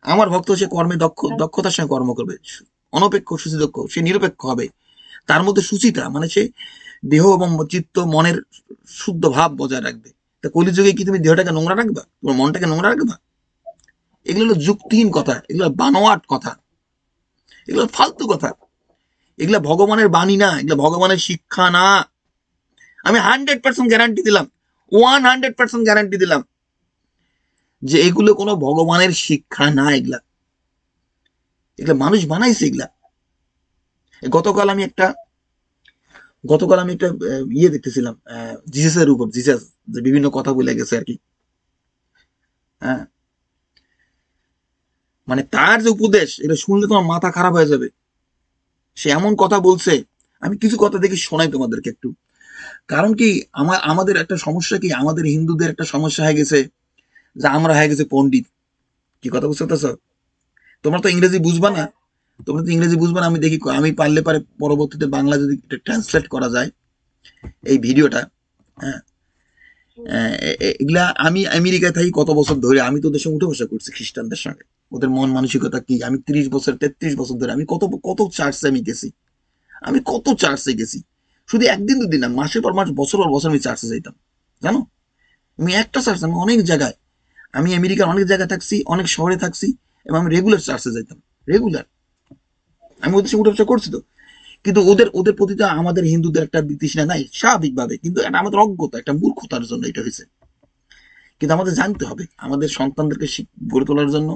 Speaker 1: আমার ভক্ত সে কর্মে দক্ষতার সঙ্গে কর্ম করবে, অনপেক্ষ সুচিদক্ষ, সে নিরপেক্ষ হবে, তার মধ্যে সুচিতা মানে সে দেহ এবং চিত্ত মনের শুদ্ধ ভাব বজায় রাখবে। তা কলিযুগে কি তুমি দেহটাকে নোংরা রাখবা, তোমার মনটাকে নোংরা রাখবা? এগুলো হলো যুক্তিহীন কথা, এগুলো বানোয়াট কথা, এগুলো ফালতু কথা। এগুলা ভগবানের বাণী না, এগুলো ভগবানের শিক্ষা না। আমি 100% গ্যারান্টি দিলাম, 100% গ্যারান্টি দিলাম যে এগুলো কোনো ভগবানের শিক্ষা না। এগুলা, এগুলা মানুষ বানাইছে এগুলা। গতকাল আমি একটা, গতকাল আমি একটা ইয়ে দেখতেছিলাম, জিসাসের উপর, জিসাস যে বিভিন্ন কথা বলে গেছে আর কি। হ্যাঁ, মানে তার যে উপদেশ, এটা শুনলে তোমার মাথা খারাপ হয়ে যাবে। সে এমন কথা বলছে, আমি কিছু কথা দেখি শোনাই তোমাদেরকে একটু। কারণ কি, আমাদের একটা সমস্যা কি, আমাদের হিন্দুদের একটা সমস্যা হয়ে গেছে যে আমরা হয়ে গেছে পণ্ডিত। কি কথা বুঝতে পারছো? তোমরা তো ইংরেজি বুঝবা না, তোমরা তো ইংরেজি বুঝবে না, আমি দেখি আমি পারলে পারে পরবর্তীতে বাংলা যদি ট্রান্সলেট করা যায় এই ভিডিওটা। হ্যাঁ, এগুলা আমি আমেরিকায় থাকি কত বছর ধরে, আমি তো ওদের সঙ্গে উঠে বসা করছি খ্রিস্টানদের সঙ্গে, ওদের মন মানসিকতা কি, আমি 30 বছর 33 বছর ধরে আমি কত কত চার্চে আমি গেছি, আমি কত চার্চে গেছি, শুধু একদিন দুদিন না, মাসের পর মাস বছর পর বছর আমি চার্চে যাইতাম, জানো। আমি একটা চার্চ, আমি অনেক জায়গায়, আমি আমেরিকার অনেক জায়গায় থাকছি, অনেক শহরে থাকছি, এবং আমি রেগুলার চার্চে যাইতাম, রেগুলার। আমি ওদের সঙ্গে উঠে বসা করছি তো। কিন্তু ওদের ওদের প্রতি তো আমাদের হিন্দুদের একটা বিতৃষ্ণা নাই স্বাভাবিকভাবে, কিন্তু এটা আমাদের অজ্ঞতা, একটা মূর্খতার জন্য এটা হয়েছে। কিন্তু আমাদের জানতে হবে আমাদের সন্তানদেরকে গড়ে তোলার জন্য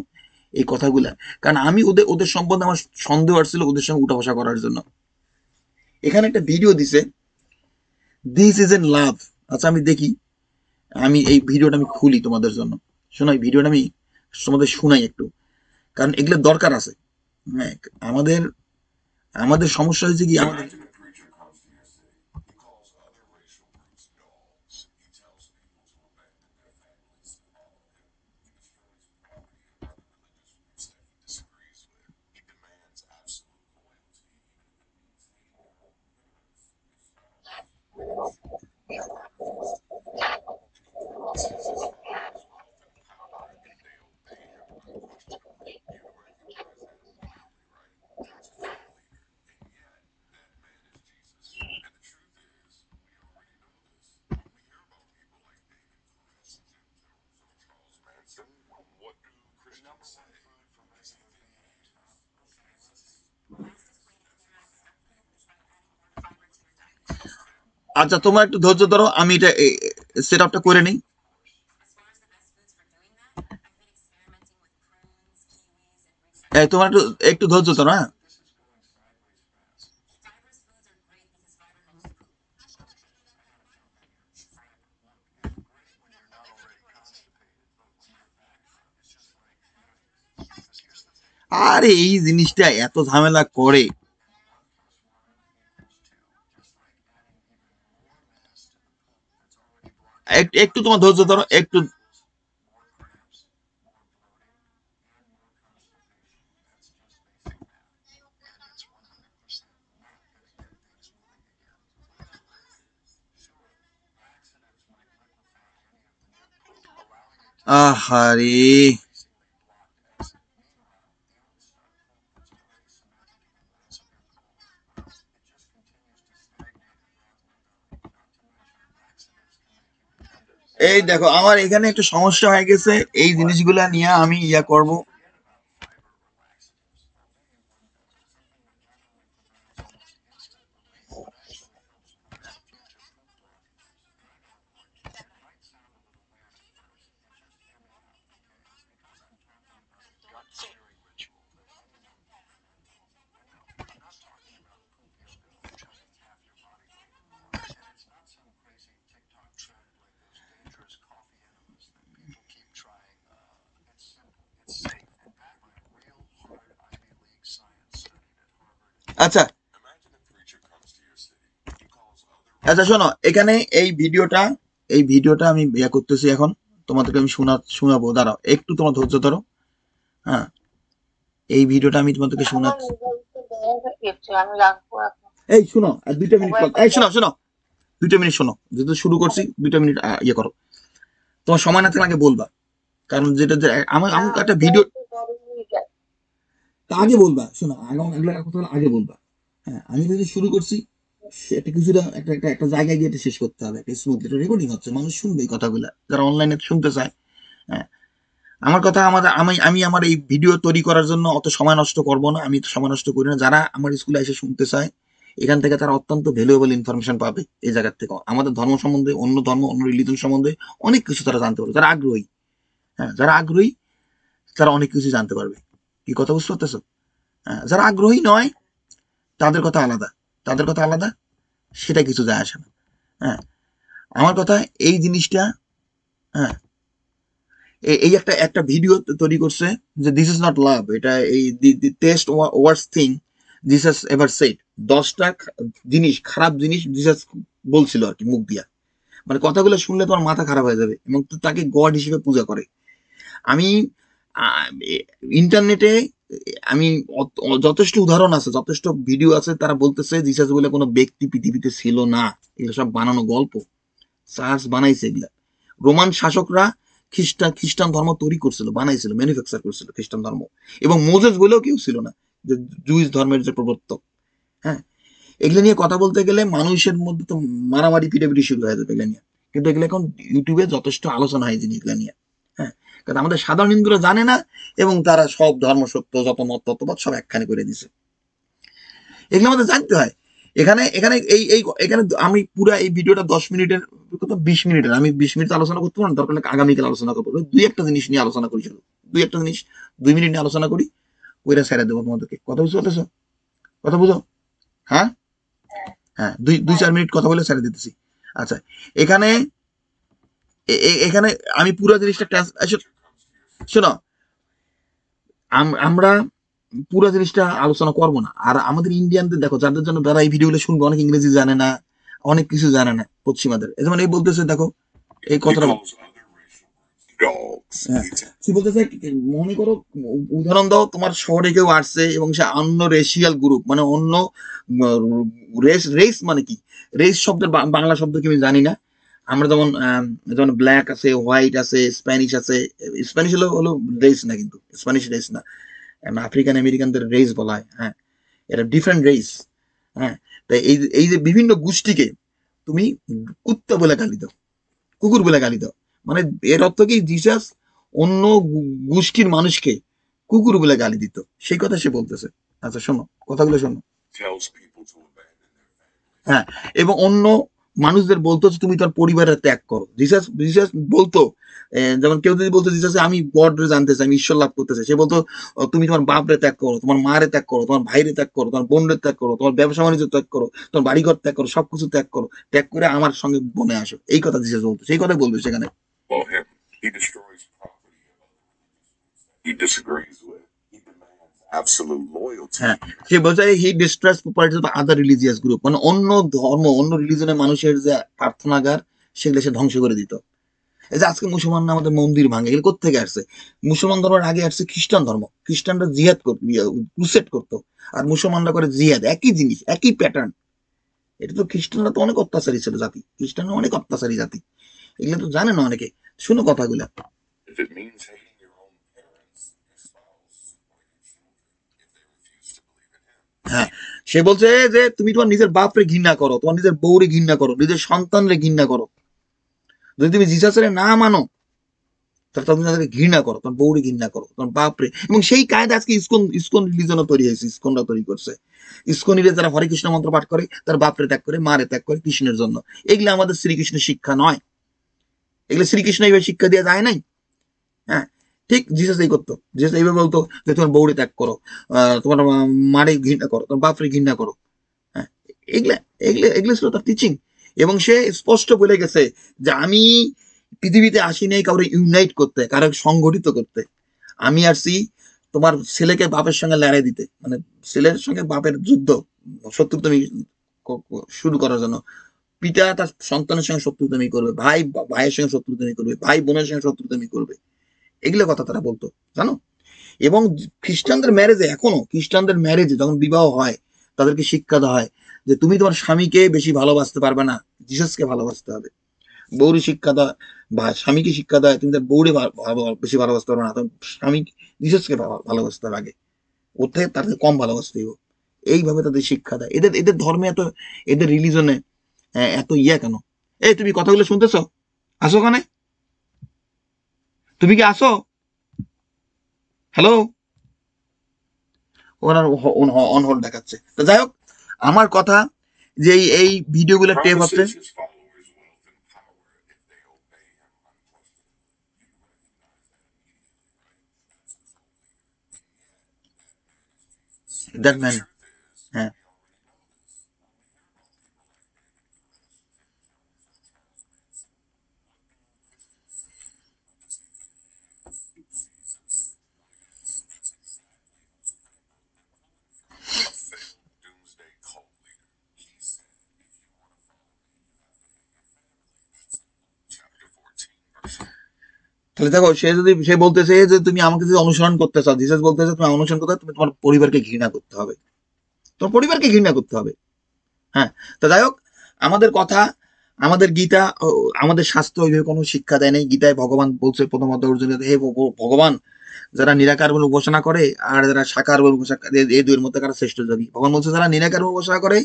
Speaker 1: এই কথাগুলা। কারণ আমি ওদের ওদের সম্বন্ধে আমার সন্দেহ আসছিল ওদের সঙ্গে উঠা বসা করার জন্য। এখানে একটা ভিডিও দিছে, দিস ইজ এন লাভ। আচ্ছা আমি দেখি, আমি এই ভিডিওটা আমি খুলি তোমাদের জন্য, শোনো এই ভিডিওটা আমি তোমাদের শোনাই একটু, কারণ এগুলো দরকার আছে। হ্যাঁ, আমাদের আমাদের সমস্যা হয়েছে কি, আমাদের আচ্ছা তোমার একটু ধৈর্য ধরো, আমি এটা সেট আপটা করে নিই। তোমার একটু একটু ধৈর্য ধরো, হ্যাঁ। আরে এই জিনিসটা এত ঝামেলা করে। একটু একটু তোমার ধৈর্য ধরো একটু। আহারে, এই দেখো আমার এখানে একটু সমস্যা হয়ে গেছে, এই জিনিসগুলা নিয়ে আমি ইয়া করব। আচ্ছা আচ্ছা শোনো, এখানে এই ভিডিওটা আমি ইয়া করতেছি এখন, তোমাদেরকে আমি শোনাবো, দাঁড়াও একটু তোমার ধৈর্য ধরো। হ্যাঁ, এই ভিডিওটা আমি তোমাদেরকে শোনাচ্ছি। এই শোনো, আর 2টা মিনিট এই শোনো শোনো, 2টা মিনিট শোনো, যেহেতু শুরু করছি 2টা মিনিট ইয়ে করো। তোমার সময় না থাকলে আগে বলবা, কারণ যেটা আমার আমার একটা ভিডিও আগে বলবা, শোনো আগে এগুলো কথা আগে বলবা। হ্যাঁ, আমি যদি শুরু করছি, একটা কিছুটা একটা একটা একটা জায়গায় গিয়ে এটা শেষ করতে হবে, একটা স্মুথ, এটা রেকর্ডিং হচ্ছে, মানুষ শুনবে এই কথাগুলা যারা অনলাইনে শুনতে চায়। হ্যাঁ, আমার কথা, আমাদের আমি আমি আমার এই ভিডিও তৈরি করার জন্য অত সময় নষ্ট করব না, আমি তো সময় নষ্ট করি না। যারা আমার স্কুলে এসে শুনতে চায়, এখান থেকে তারা অত্যন্ত ভ্যালুয়েবল ইনফরমেশন পাবে এই জায়গার থেকে, আমাদের ধর্ম সম্বন্ধে, অন্য ধর্ম, অন্য রিলিজন সম্বন্ধে অনেক কিছু তারা জানতে পারবে, যারা আগ্রহী। হ্যাঁ, যারা আগ্রহী তারা অনেক কিছু জানতে পারবে। কি কথা বুঝতে পারতেছো? হ্যাঁ, যারা আগ্রহী নয় তাদের কথা আলাদা, তাদের কথা আলাদা, সেটা কিছু যায় আসে না। হ্যাঁ, আমার কথা এই জিনিসটা, হ্যাঁ, এই একটা একটা ভিডিও তৈরি করছে যে দিস ইজ নট লাভ, এটা এই দি টেস্ট ওয়ার্স থিং জিসাস এভার সেড। 10টা জিনিস, খারাপ জিনিস জিসাস বলছিল আর কি মুখ দিয়া, মানে কথাগুলো শুনলে তোমার মাথা খারাপ হয়ে যাবে, এবং তাকে গড হিসেবে পূজা করে। আমি ইন্টারনেটে আমি যথেষ্ট উদাহরণ আছে, যথেষ্ট ভিডিও আছে, তারা বলতেছে জিসাস বলে কোনো ব্যক্তি পৃথিবীতে ছিল না, এগুলো সব বানানো গল্প, চার্চ বানাইছে এগুলা। রোমান শাসকরা খ্রিস্টান ধর্ম তৈরি করছিল, বানাইছিল, ম্যানুফ্যাকচার করছিল খ্রিস্টান ধর্ম। এবং মোজেস বলেও কেউ ছিল না, যে জুইস ধর্মের যে প্রবর্তক। হ্যাঁ, এগুলো নিয়ে কথা বলতে গেলে মানুষের মধ্যে তো মারামারি পিটাপিটি শুরু হয়ে যাবে এগুলো নিয়ে। কিন্তু এগুলো এখন ইউটিউবে যথেষ্ট আলোচনা হয় জিনিসগুলো নিয়ে। হ্যাঁ, কারণ আমাদের সাধারণ হিন্দুরা জানে না, এবং তারা সব ধর্ম সত্য, যত মত তত্ত্ববাদ সব একখানে করে দিছে। এগুলো আমাদের জানতে হয়। এখানে এখানে এই এই এখানে আমি পুরো এই ভিডিওটা 10 মিনিটের, 20 মিনিটের, আমি 20 মিনিট আলোচনা করতে পারবো না, দরকার হলে আগামীকাল আলোচনা করবো। দুই একটা জিনিস নিয়ে আলোচনা করি, শুধু দুই একটা জিনিস 2 মিনিট নিয়ে আলোচনা করি, ওইটা ছেড়ে দেবো তোমাদেরকে। কথা বুঝতে পারতেছো? কথা বুঝো? হ্যাঁ, হ্যাঁ, দুই দুই 4 মিনিট কথা বলে ছেড়ে দিতেছি। আচ্ছা, এখানে এখানে আমি পুরো জিনিসটা শোনো, আমরা পুরো জিনিসটা আলোচনা করবো না। আর আমাদের ইন্ডিয়ানদের দেখো, যাদের জন্য, যারা এই ভিডিওগুলো শুনবে, অনেক ইংরেজি জানে না, অনেক কিছু জানে না পশ্চিমাদের। যেমন এই বলতেছে, দেখো এই কথাটা, হ্যাঁ, কি বলতেছে, মনে করো, উদাহরণ দাও, তোমার শহরে কেউ আসছে এবং সে অন্য রেশিয়াল গ্রুপ, মানে অন্য রেস, রেস মানে কি, রেস শব্দের বাংলা শব্দ কি আমি জানি না। আমরা যেমন যেমন ব্ল্যাক আছে, হোয়াইট আছে, স্প্যানিশ আছে। স্প্যানিশ হলো হলো রেস না, কিন্তু স্প্যানিশ রেস না, আফ্রিকান আমেরিকানদের রেস বলা হয়। হ্যাঁ, এটা ডিফারেন্ট রেস। হ্যাঁ, তাই এই যে বিভিন্ন গোষ্ঠীকে তুমি কুত্তা বলে গালি দাও, কুকুর বলে গালি দাও, মানে এর অর্থ কি, জিসাস অন্য গোষ্ঠীর মানুষকে কুকুর বলে গালি দিত, সেই কথা সে বলতেছে। আচ্ছা শোনো, কথাগুলো শোনো। হ্যাঁ, এবং অন্য মানুষদের বলতো যে তুমি তোমার পরিবারের ত্যাগ করো। জিসাস জিসাস বলতো, যেমন কেউ যদি বলতো জিসাস আমি গড রে জানতে চাই, আমি ঈশ্বর লাভ করতে চাই, সে বলতো তুমি তোমার বাপরে ত্যাগ করো, তোমার মারে ত্যাগ করো, তোমার ভাইরে ত্যাগ করো, তোমার বোনরে ত্যাগ করো, তোমার ব্যবসা বাণিজ্য ত্যাগ করো, তোমার বাড়িঘর ত্যাগ করো, সবকিছু ত্যাগ করো, ত্যাগ করে আমার সঙ্গে বনে আসো। এই কথা জিসাস বলতো, সেই কথাই বলবে সেখানে। হ্যাঁ, সে বলছে he distrust properties of other religious group, মানে অন্য ধর্ম, অন্য রিলিজনের মানুষের যে প্রার্থনাগার, সেগুলো সে ধ্বংস করে দিত। এই যে আজকে মুসলমানরা আমাদের মন্দির ভাঙে, এগুলো কোথেকে আসছে? মুসলমান ধর্মের আগে আসছে খ্রিস্টান ধর্ম। খ্রিস্টানরা জিহাদ করতো, ক্রুসেড করতো, আর মুসলমানরা করে জিহাদ, একই জিনিস, একই প্যাটার্ন। এটা তো, খ্রিস্টানরা তো অনেক অত্যাচারী ছিল জাতি, খ্রিস্টানরা অনেক অত্যাচারী জাতি, এগুলো তো জানে না অনেকে। শুনো কথাগুলা। হ্যাঁ, সে বলছে যে তুমি তোমার নিজের বাপরে ঘৃণা করো, তোমার নিজের বউরে ঘৃণা করো, নিজের সন্তানরে ঘৃণা করো। যদি তুমি জিসাসের না মানো, তাহলে তুমি তাদেরকে ঘৃণা করো, তোমার বউরে ঘৃণা করো, তোমার বাপরে। এবং সেই কায়দা আজকে ইসকন ইসকন রিলিজনও তৈরি হয়েছে, ইসকনরা তৈরি করছে। ইসকনিরে যারা হরে কৃষ্ণ মন্ত্র পাঠ করে, তার বাপরে ত্যাগ করে, মারে ত্যাগ করে কৃষ্ণের জন্য। এগুলো আমাদের শ্রীকৃষ্ণের শিক্ষা নয়, এগুলো শ্রীকৃষ্ণ এইভাবে শিক্ষা দেওয়া যায় নাই। হ্যাঁ, ঠিক জিসাস এই করতো, জিসাস এইভাবে বলতো যে তোমার বউরে ত্যাগ করো, তোমার মারে ঘৃণা করো, তোমার বাপরে ঘৃণা করো। হ্যাঁ, এগুলা এগুলো এগুলো ছিল তার টিচিং। এবং সে স্পষ্ট বলে গেছে যে আমি পৃথিবীতে আসি নাই কাউরে ইউনাইট করতে, কারো সংগঠিত করতে। আমি আসছি তোমার ছেলেকে বাপের সঙ্গে লড়াই দিতে, মানে ছেলের সঙ্গে বাপের যুদ্ধ, শত্রুতামি শুরু করার জন্য। পিতা তার সন্তানের সঙ্গে শত্রুতামি করবে, ভাই ভাইয়ের সঙ্গে শত্রুতামি করবে, ভাই বোনের সঙ্গে শত্রুতামি করবে। এগুলো কথা তারা বলতো, জানো। এবং খ্রিস্টানদের ম্যারেজে, এখনো খ্রিস্টানদের ম্যারেজে যখন বিবাহ হয়, তাদেরকে শিক্ষা দেওয়া হয় যে তুমি তোমার স্বামীকে বেশি ভালোবাসতে পারবে না, জিসাসকে ভালোবাসতে হবে। বউরি শিক্ষা দেয়, বা স্বামীকে শিক্ষা দেয় তুমি তার বউরে বেশি ভালোবাসতে পারবে না, তোমার স্বামী জিসাসকে ভালোবাসতে হবে আগে, ওর থেকে তার থেকে কম ভালোবাসতে হবে। এইভাবে তাদের শিক্ষা দেয়। এদের এদের ধর্মে এত, এদের রিলিজনে এত ইয়া কেন? এই তুমি কথাগুলো শুনতেছো? আসো ওখানে, তুমি কি আসো? হ্যালো? ওনার অন হোল্ড দেখাচ্ছে। তো যাই হোক, আমার কথা যে এই ভিডিওগুলো টেপ হচ্ছে। That man. হ্যাঁ, তো তাহলে দেখো, সে বলতেছে যে তুমি আমাকে যদি অনুসরণ করতে চাও, জিসাস বলতেছে তুমি অনুসরণ করতে চাও, তুমি তোমার পরিবারকে ঘৃণা করতে হবে, তোমার পরিবারকে ঘৃণা করতে হবে। হ্যাঁ, তো যাই হোক, আমাদের কথা, আমাদের গীতা, আমাদের শাস্ত্র ওইভাবে কোনো শিক্ষা দেয় নাই। গীতায় ভগবান বলছে প্রথমত অর্জুন, হে ভগবান, যারা নিরাকার বলে উপাসনা করে আর যারা সাকার বলে উপাসনা করে, এই দুইয়ের মধ্যে কারা শ্রেষ্ঠ যোগী? ভগবান বলছে যারা নিরাকার বলে উপাসনা করে,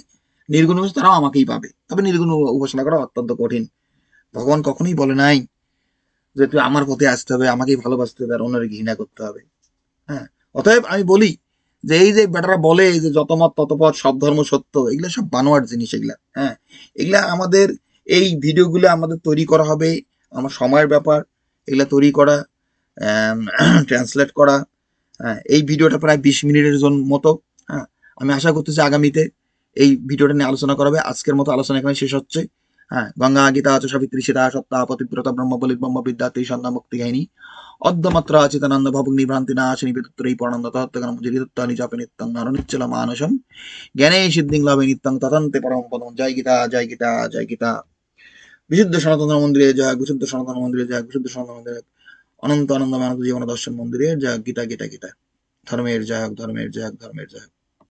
Speaker 1: নির্গুণ উপাসনা, তারাও আমাকেই পাবে, তবে নির্গুণ উপাসনা করা অত্যন্ত কঠিন। ভগবান কখনোই বলে নাই যে তুই আমার পথে আসতে হবে, আমাকেই ভালোবাসতে হবে আর অন্যের ঘৃণা করতে হবে। হ্যাঁ, অতএব আমি বলি যে এই যে বেটারা বলে যে যত মত তত পথ, সব ধর্ম সত্য, এগুলা সব বানোয়ার জিনিস এগুলা। হ্যাঁ, এগুলা আমাদের, এই ভিডিওগুলো আমাদের তৈরি করা হবে, আমার সময়ের ব্যাপার এগুলা তৈরি করা, ট্রান্সলেট করা। হ্যাঁ, এই ভিডিওটা প্রায় 20 মিনিটের মতো। হ্যাঁ, আমি আশা করতেছি আগামীতে এই ভিডিওটা নিয়ে আলোচনা করা হবে। আজকের মতো আলোচনা এখানে শেষ হচ্ছে। হ্যাঁ, গঙ্গা গীতা চ সাবিত্রী সীতা সপ্তাহ পতিব্রতা ব্রহ্মবলি ব্রহ্মবিদ্যা ত্রিসন্ধ্যা মুক্তি কাহিনী অর্ধমাত্র আচিতানন্দ ভবক নিভ্রান্তি নাশিনী বিতত্রয়ী পরানন্দ তত্ত্বজ্ঞানম জিরিতত্ত্বানি চাপে নিত্যং নারনিচ্ছল মানসম জ্ঞানে সিদ্ধিং লাভে নিত্যং তদন্তে পরম পদম। জয় গীতা, জয় গীতা, জয় গীতা। বিশুদ্ধ সনাতন মন্দিরে জয়, বিশুদ্ধ সনাতন মন্দিরে জয়, বিশুদ্ধ সনাতন মন্দিরে অনন্ত আনন্দ মানব জীবন দর্শন মন্দিরে জয়। গীতা, গীতা, গীতা। ধর্মের জয় হোক, ধর্মের জয় হোক, ধর্মের জয় হোক।